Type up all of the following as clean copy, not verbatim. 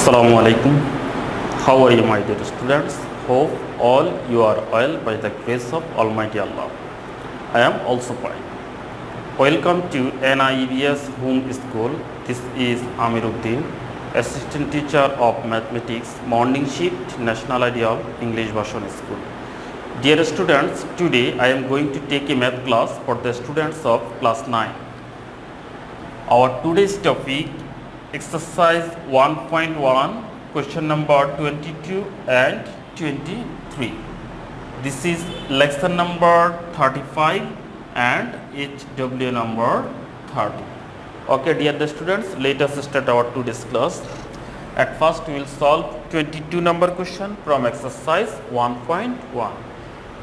Assalamu alaikum. How are you, my dear students? Hope all you are well by the grace of Almighty Allah. I am also fine. Welcome to NIEVS Home School. This is Amiruddin, Assistant Teacher of Mathematics, Morning Shift, National Ideal English Version School. Dear students, today I am going to take a math class for the students of class 9. Our today's topic, exercise 1.1, question number 22 and 23. This is lesson number 35 and HW number 30. Okay, dear students, let us start our today's class. At first, we will solve 22 number question from exercise 1.1.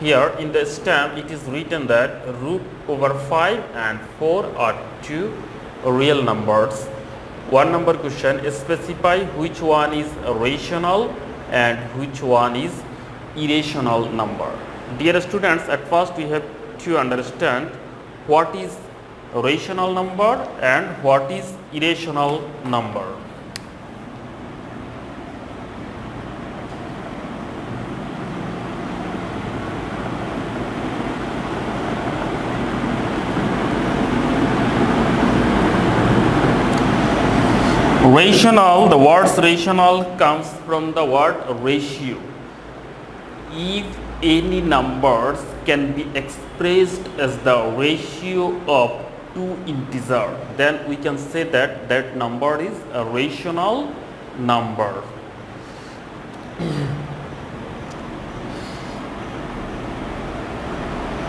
Here in the stem, it is written that root over 5 and 4 are two real numbers. One number question, specify which one is a rational and which one is irrational number. Dear students, at first we have to understand what is a rational number and what is irrational number. Rational, the word rational comes from the word ratio. If any numbers can be expressed as the ratio of two integers, then we can say that that number is a rational number.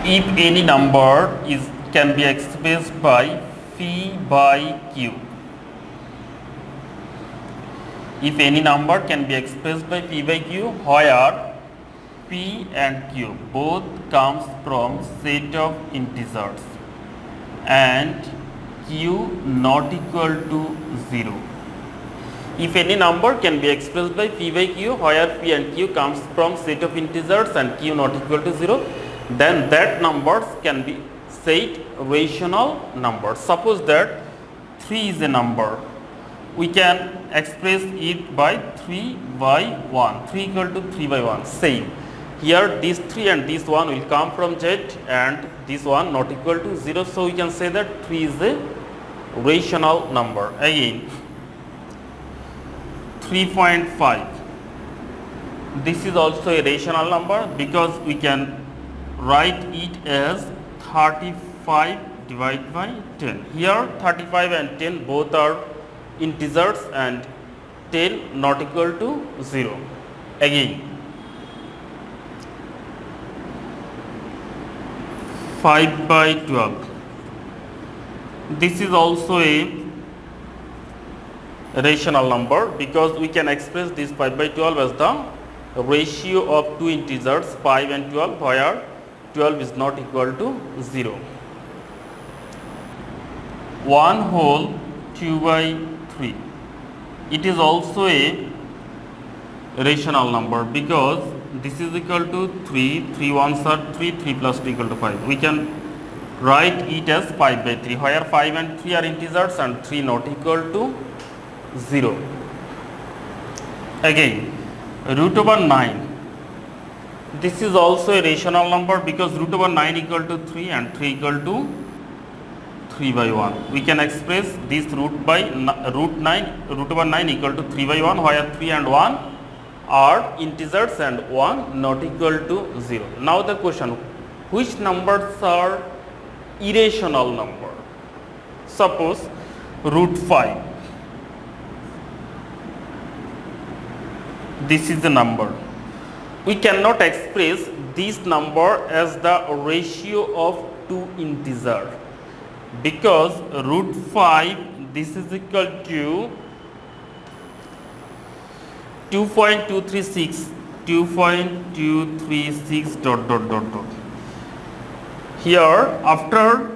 If any number can be expressed by phi by q. If any number can be expressed by p by q, where p and q both comes from set of integers and q not equal to 0. If any number can be expressed by p by q, where p and q comes from set of integers and q not equal to 0, then that numbers can be said rational numbers. Suppose that 3 is a number. We can express it by 3 by 1, 3 equal to 3 by 1, same. Here this 3 and this 1 will come from z and this one not equal to 0, so we can say that 3 is a rational number. Again 3.5, this is also a rational number because we can write it as 35 divided by 10. Here 35 and 10 both are integers and 10 not equal to 0. Again 5 by 12, this is also a rational number because we can express this 5 by 12 as the ratio of two integers 5 and 12, where 12 is not equal to 0. 1 whole 2 by 3, it is also a rational number because this is equal to 3, 3 ones are 3, 3 plus 2 equal to 5. We can write it as 5 by 3, where 5 and 3 are integers and 3 not equal to 0. Again root over 9, this is also a rational number because root over 9 equal to 3 and 3 equal to 3 by 1. We can express this root over 9 equal to 3 by 1, where 3 and 1 are integers and 1 not equal to 0. Now the question, which numbers are irrational number? Suppose root 5, this is the number. We cannot express this number as the ratio of two integers because root 5, this is equal to 2.236 dot dot dot dot. Here after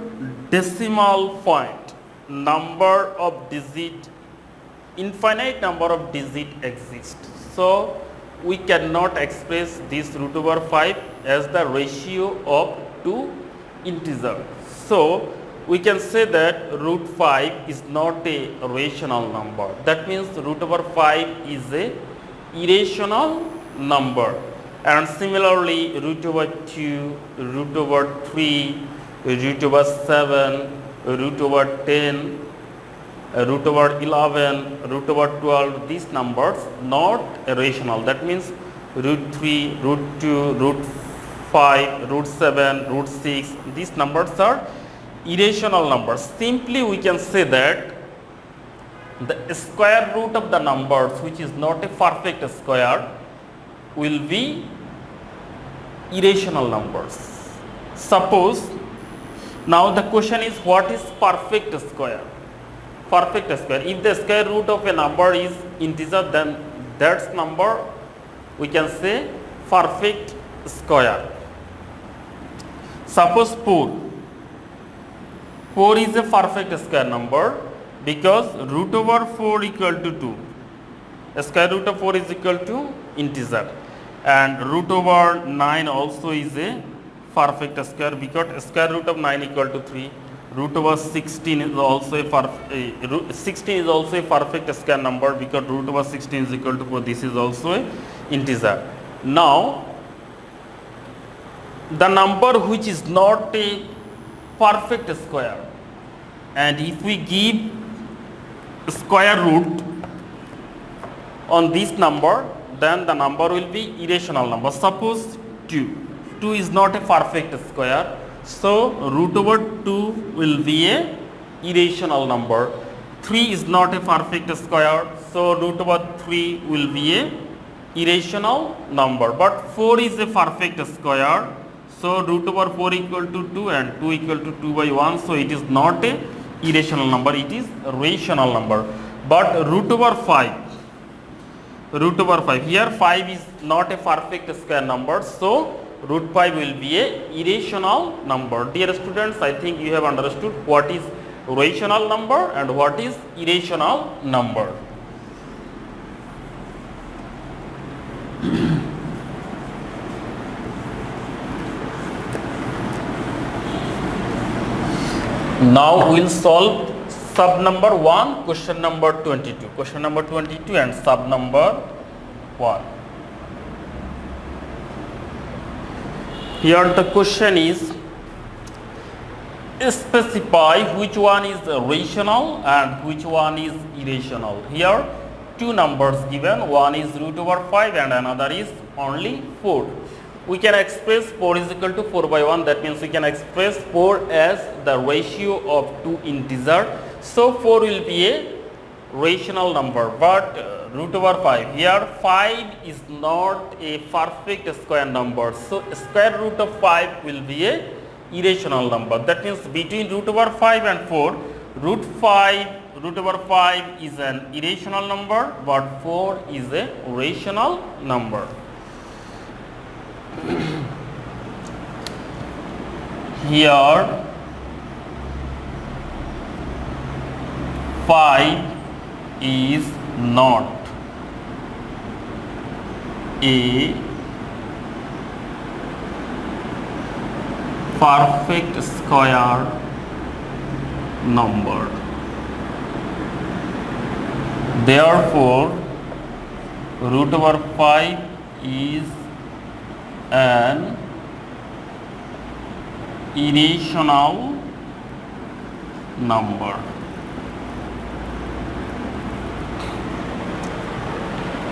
decimal point, number of digit, infinite number of digit exists, so we cannot express this root over 5 as the ratio of two integers. So we can say that root 5 is not a rational number. That means root over 5 is a irrational number. And similarly, root over 2, root over 3, root over 7, root over 10, root over 11, root over 12, these numbers not rational. That means root 3, root 2, root 5, root 7, root 6, these numbers are irrational numbers. Simply we can say that the square root of the numbers which is not a perfect square will be irrational numbers. Suppose now the question is, what is perfect square? Perfect square. If the square root of a number is integer, then that number we can say perfect square. Suppose 4. 4 is a perfect square number because root over 4 equal to 2. The square root of 4 is equal to integer. And root over 9 also is a perfect square because square root of 9 equal to 3. Root over 16 is also a 16 is also a perfect square number because root over 16 is equal to 4. This is also a integer. Now the number which is not a perfect square, and if we give square root on this number, then the number will be irrational number. Suppose 2. 2 is not a perfect square, so root over 2 will be a irrational number. 3 is not a perfect square, so root over 3 will be a irrational number. But 4 is a perfect square, so root over 4 equal to 2 and 2 equal to 2 by 1, so it is not a irrational number, it is a rational number. But root over 5, here 5 is not a perfect square number, so root 5 will be a irrational number. Dear students, I think you have understood what is rational number and what is irrational number. Now we will solve sub number 1, question number 22. Question number 22 and sub number 1. Here the question is, specify which one is rational and which one is irrational. Here two numbers given, one is root over 5 and another is only 4. We can express 4 is equal to 4 by 1, that means we can express 4 as the ratio of two integers. So 4 will be a rational number, but root over 5, here 5 is not a perfect square number, so square root of 5 will be a irrational number. That means between root over 5 and 4, root over 5 is an irrational number, but 4 is a rational number. Here 5 is not a perfect square number. Therefore, root over 5 is an irrational number.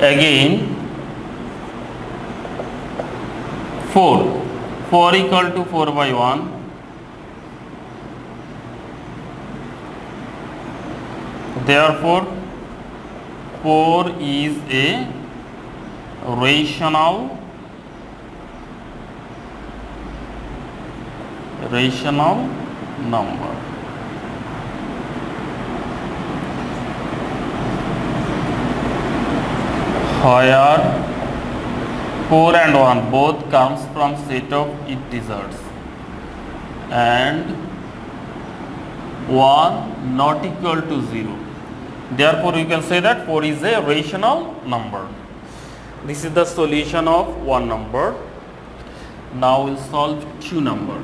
Again, 4 equal to 4 by 1. Therefore, 4 is a rational number. Where 4 and 1 both comes from set of integers and 1 not equal to 0. Therefore, you can say that 4 is a rational number. This is the solution of one number. Now we'll solve two number.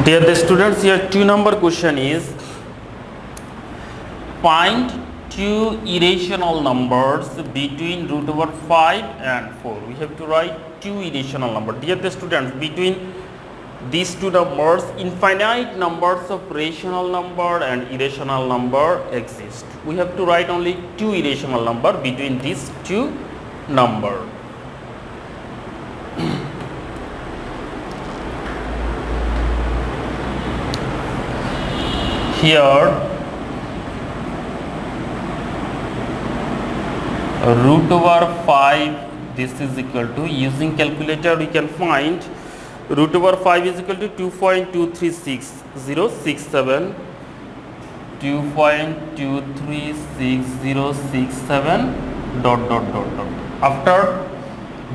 Dear the students, here 2 number question is find two irrational numbers between root over 5 and 4. We have to write two irrational numbers. Dear the students, between these two numbers, infinite numbers of rational number and irrational number exist. We have to write only two irrational number between these two numbers. Here root over 5, this is equal to, using calculator we can find root over 5 is equal to 2.236067, 2.236067 dot dot dot dot. After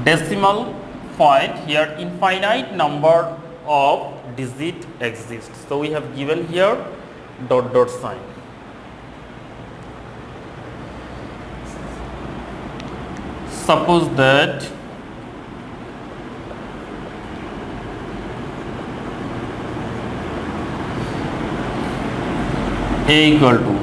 decimal point, here infinite number of digit exists, so we have given here dot dot sign. Suppose that a equal to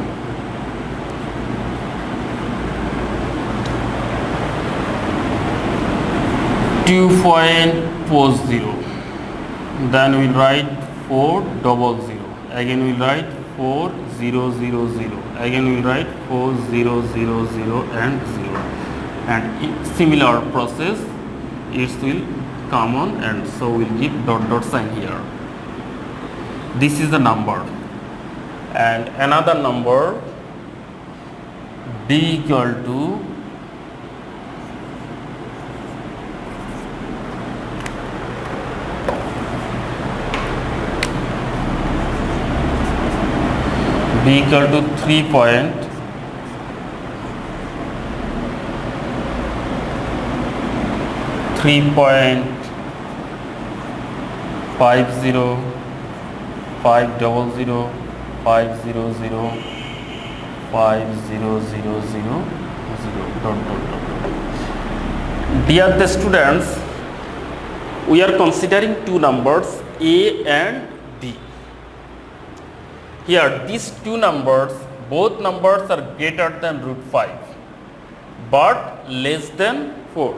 2.40, then we write 400, again we write 4000, again we write 4000 and 0, and in similar process it will come on, and so we'll give dot dot sign here. This is the number, and another number b equal to b equal to 3.50, five zero 500 dot dot dot. Dear the students, we are considering two numbers a and b. Here these two numbers, both numbers are greater than root 5 but less than 4,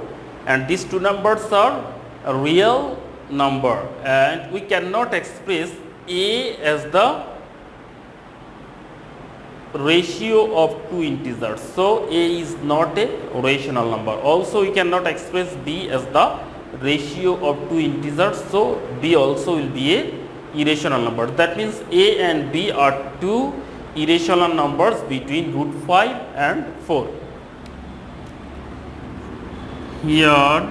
and these two numbers are a real number, and we cannot express a as the ratio of two integers, so a is not a rational number. Also we cannot express b as the ratio of two integers, so b also will be a irrational number. That means a and b are two irrational numbers between root 5 and 4. Here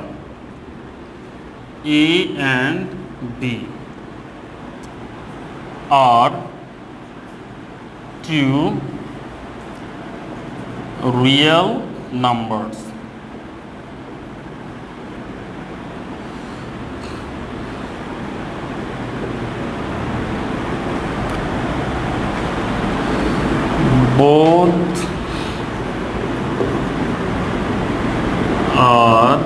a and b are two real numbers. Both are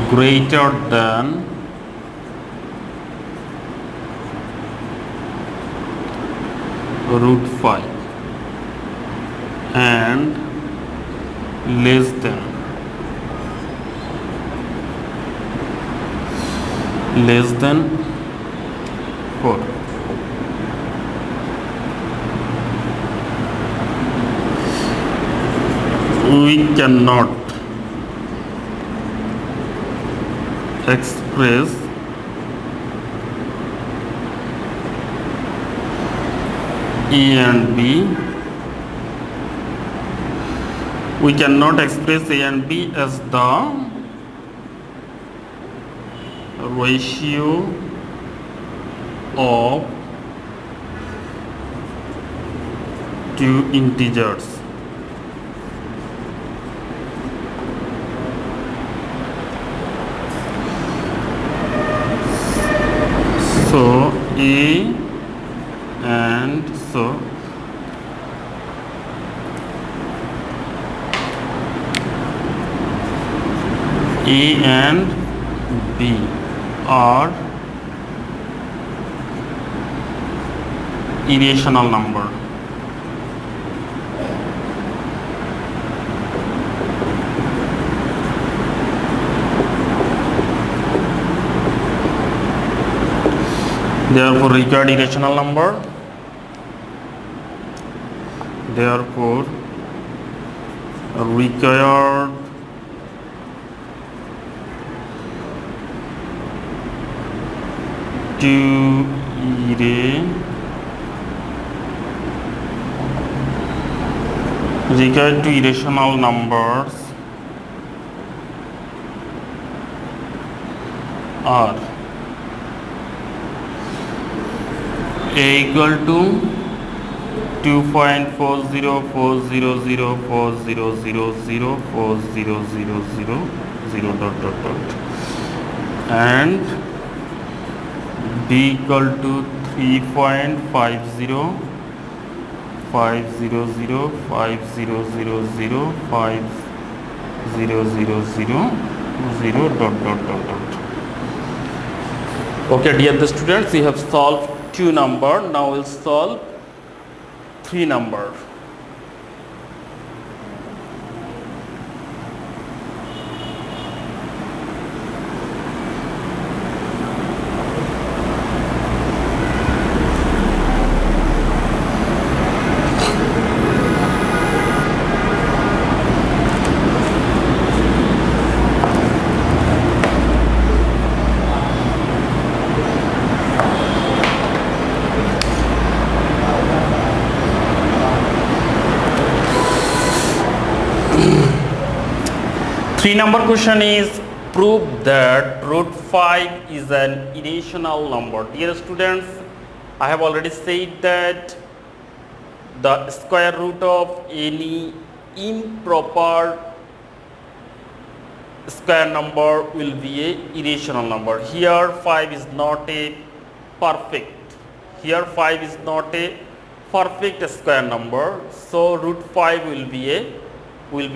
greater than root 5 and less than 4. We cannot express a and b. We cannot express a and b as the ratio of two integers. So a and so A and B are irrational number. Therefore, required irrational number. Therefore, required to irrational numbers are A equal to 2.40400040004000 and B equal to 3.50500050005000. Okay, dear the students, we have solved 2 number. Now we'll solve 3 number. Three number question is prove that root 5 is an irrational number. Dear students, I have already said that the square root of any improper square number will be a irrational number. Here 5 is not a perfect. Here 5 is not a perfect square number. So root 5 will be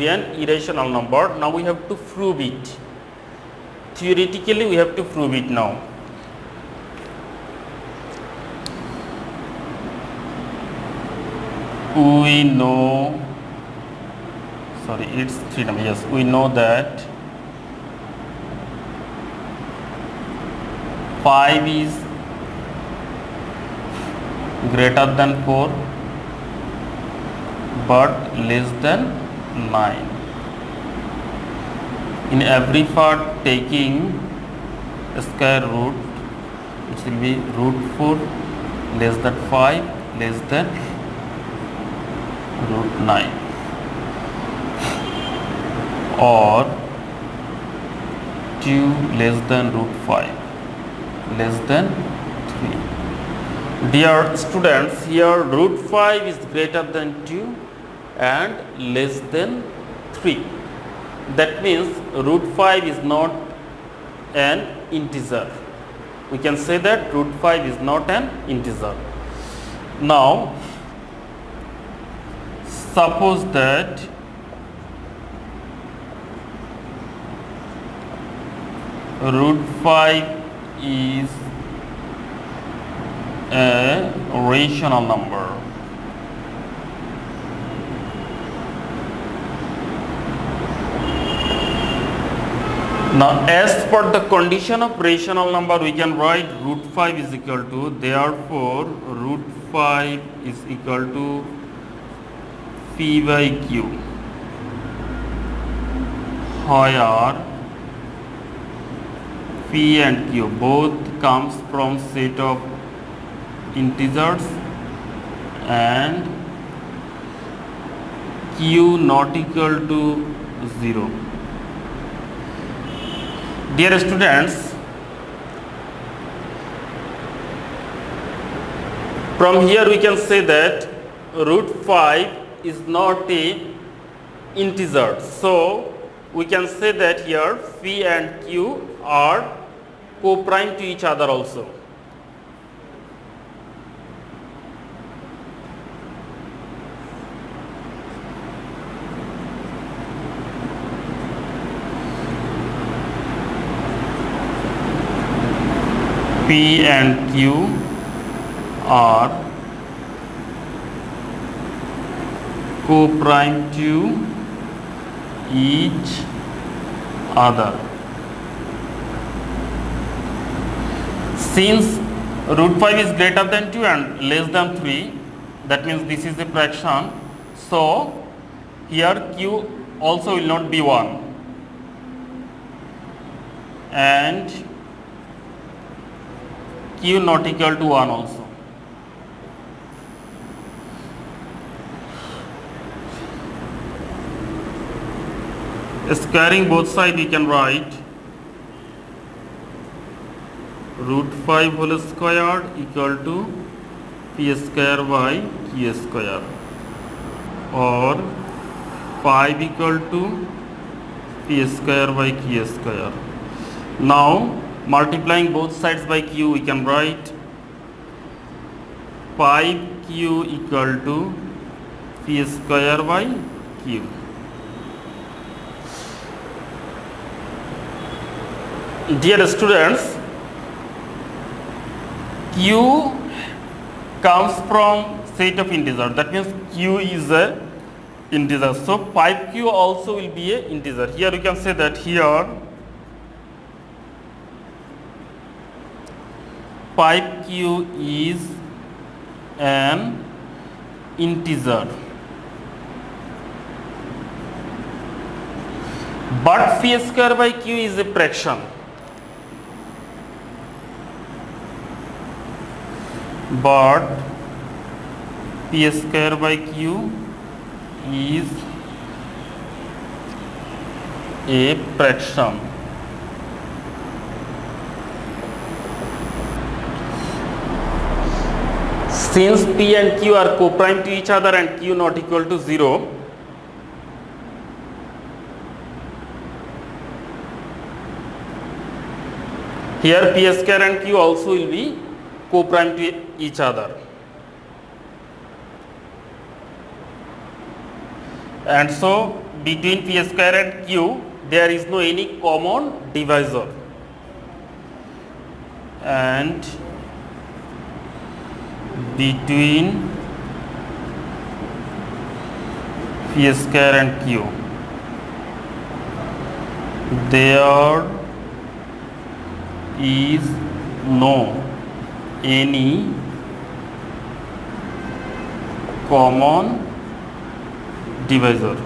an irrational number. Now we have to prove it. Theoretically we have to prove it now. We know, sorry, it's 3 number. Yes, we know that 5 is greater than 4 but less than 9. In every part taking square root, it will be root 4 less than 5 less than root 9, or 2 less than root 5 less than 3. Dear students, here root 5 is greater than 2 and less than 3. That means root 5 is not an integer. We can say that root 5 is not an integer. Now suppose that root 5 is a rational number. Now as per the condition of rational number, we can write root 5 is equal to, therefore root 5 is equal to P by Q, where P and Q both comes from set of integers and Q not equal to 0. Dear students, from here we can say that root 5 is not a integer. So we can say that here P and Q are co-prime to each other also. P and Q are co-prime to each other. Since root 5 is greater than 2 and less than 3, that means this is a fraction, so here q also will not be 1 and q not equal to 1 also. Squaring both sides, we can write root 5 whole squared equal to p square by q square, or 5 equal to p square by q square. Now multiplying both sides by q, we can write 5q equal to p square by q. Dear students, q comes from set of integer, that means q is a integer, so 5q also will be a integer. Here you can say that here 5q is an integer, but p square by q is a fraction. But p square by q is a fraction. Since p and q are co-prime to each other and q not equal to 0, here p square and q also will be co-prime to each other, and so between p square and q there is no any common divisor, and between p square and q there is no any common divisor.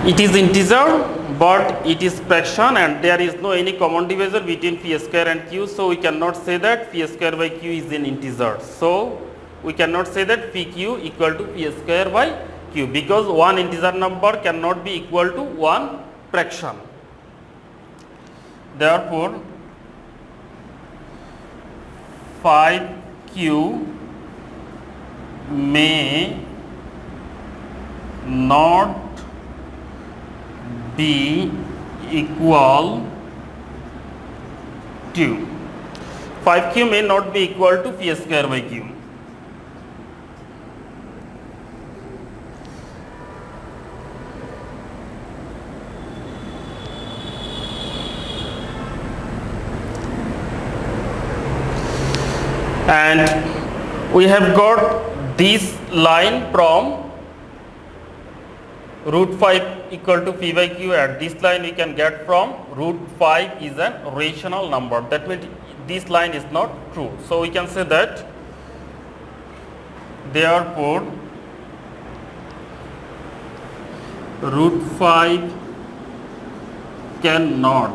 It is integer, but it is fraction and there is no any common divisor between p square and q, so we cannot say that p square by q is an integer. So we cannot say that pq equal to p square by q, because one integer number cannot be equal to one fraction. Therefore 5q may not be equal to 5q may not be equal to p square by q. And we have got this line from root 5 equal to p by q, and this line we can get from root 5 is a rational number. That means this line is not true. So we can say that therefore root 5 cannot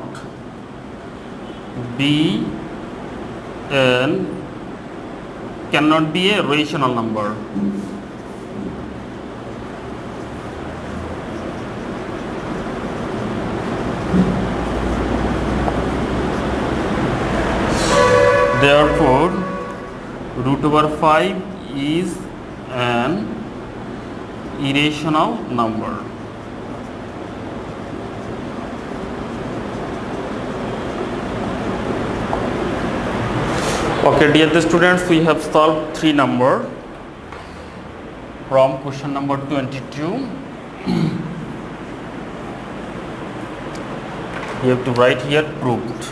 be a rational number. Therefore root over 5 is an irrational number. Okay, dear students, we have solved 3 numbers from question number 22. You have to write here proved.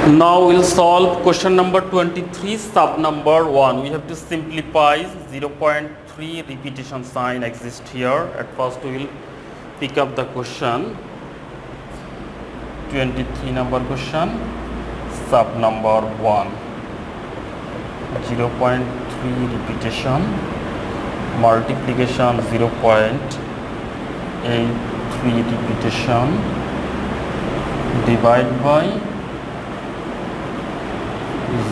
Now we'll solve question number 23, sub number 1. We have to simplify 0.3 repetition sign exists here. At first we will pick up the question. 23 number question, sub number 1. 0.3 repetition, multiplication 0.83 repetition, divide by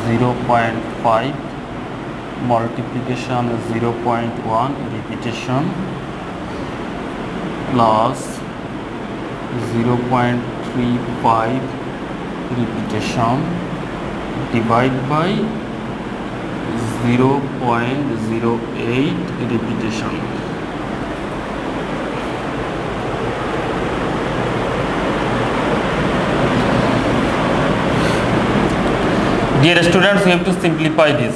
0.5 multiplication 0.1 repetition plus 0.35 repetition divide by 0.08 repetition. Dear students, we have to simplify this.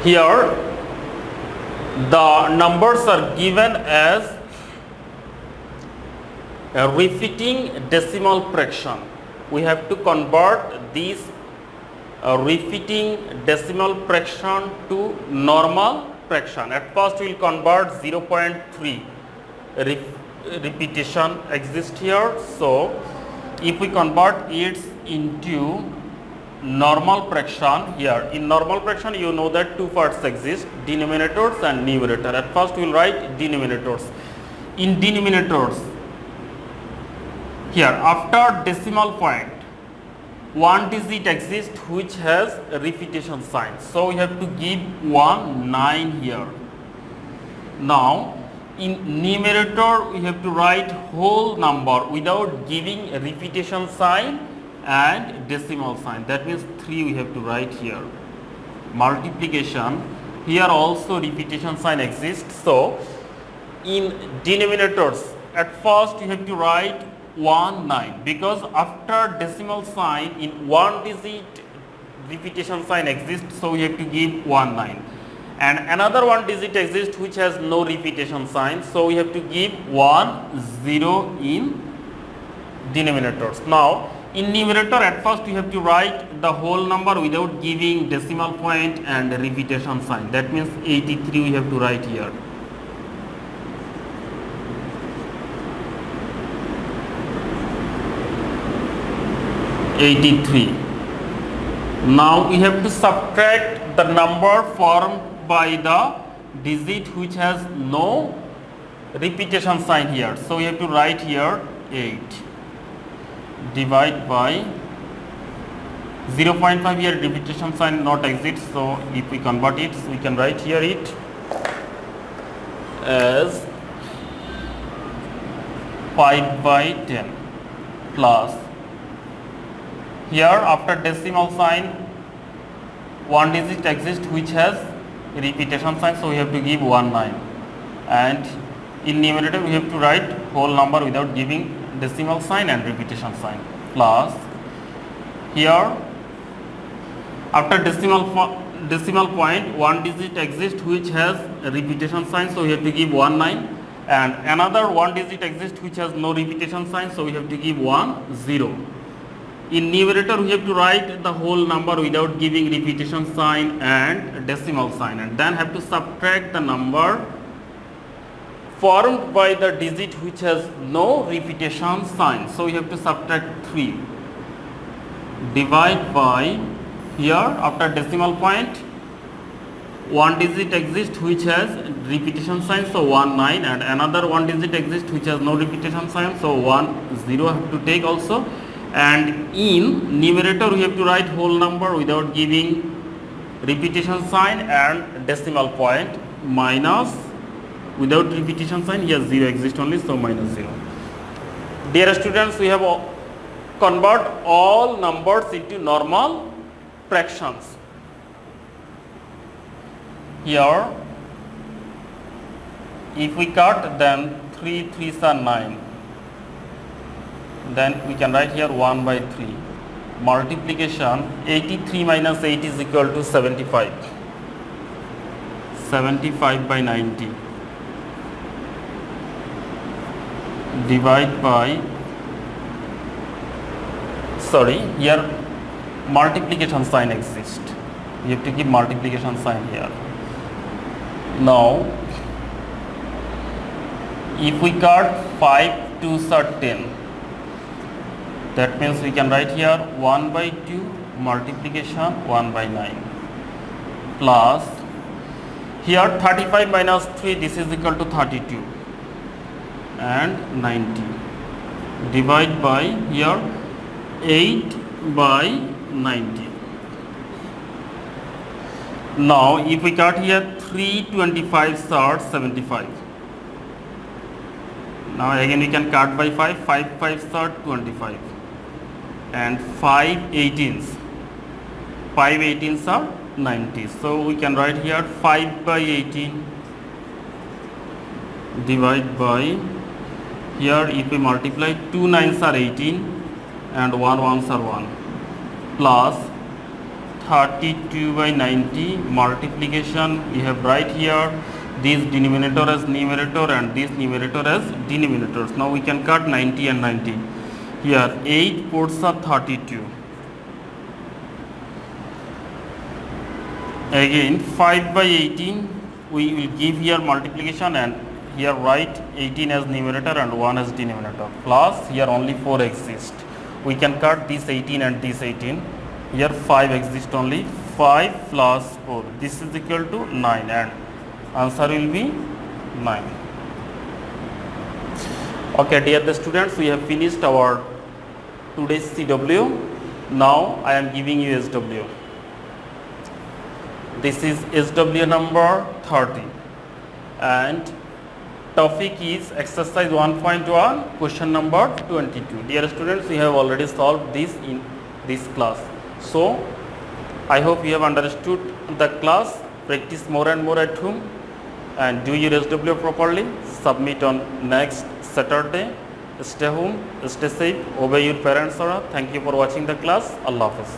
Here the numbers are given as a repeating decimal fraction. We have to convert this repeating decimal fraction to normal fraction. At first we will convert 0.3 repetition exists here. So if we convert it into normal fraction, here in normal fraction you know that two parts exist, denominators and numerator. At first we will write denominators. In denominators, here after decimal point one digit exists which has a repetition sign, so we have to give 9 here. Now in numerator we have to write whole number without giving a repetition sign and decimal sign, that means 3 we have to write here. Multiplication, here also repetition sign exists, so in denominators at first you have to write 9 because after decimal sign in one digit repetition sign exists, so we have to give 9, and another one digit exists which has no repetition sign, so we have to give 0 in denominators. Now in numerator at first you have to write the whole number without giving decimal point and repetition sign, that means 83 we have to write here. Now we have to subtract the number formed by the digit which has no repetition sign here, so we have to write here 8 divide by 0.5, here repetition sign not exists, so if we convert it we can write here it as 5/10 plus, here after decimal sign one digit exists which has repetition sign, so we have to give 9, and in numerator we have to write whole number without giving decimal sign and repetition sign, plus here after decimal point one digit exists which has a repetition sign, so we have to give 9, and another one digit exists which has no repetition sign, so we have to give 0. In numerator we have to write the whole number without giving repetition sign and decimal sign, and then have to subtract the number formed by the digit which has no repetition sign, so we have to subtract 3 divide by, here after decimal point one digit exists which has repetition sign, so 9, and another one digit exists which has no repetition sign, so 0 have to take also, and in numerator we have to write whole number without giving repetition sign and decimal point, minus without repetition sign, here 0 exists only, so -0. Dear students, we have convert all numbers into normal fractions. Here if we cut, then 3 3s are 9, then we can write here 1/3. Multiplication, 83 minus 8 is equal to 75. 75/90 divide by sorry, here multiplication sign exists. You have to keep multiplication sign here. Now if we cut 5 2s are 10, that means we can write here 1 by 2 multiplication 1 by 9 plus here 35 minus 3, this is equal to 32 and 90, divide by here 8 by 90. Now if we cut here 3 25s are 75. Now again we can cut by 5, 5 5s are 25 and 5 18s, 5 18s are 90. So we can write here 5 by 18 divide by here, if we multiply 2 9s are 18 and 1 1s are 1 plus 32 by 90 multiplication, we have right here this denominator as numerator and this numerator as denominators. Now we can cut 90 and 90. Here 8 4s are 32. Again 5 by 18 we will give here multiplication and here write 18 as numerator and 1 as denominator plus here only 4 exist. We can cut this 18 and this 18. Here 5 exists only. 5 plus 4, this is equal to 9 and answer will be 9. Okay, dear students, we have finished our today's CW. Now I am giving you SW. This is SW number 30 and topic is exercise 1.1 question number 22. Dear students, we have already solved this in this class. So I hope you have understood the class. Practice more and more at home and do your SW properly. Submit on next Saturday. Stay home, stay safe, obey your parents' order. Thank you for watching the class. Allah Hafiz.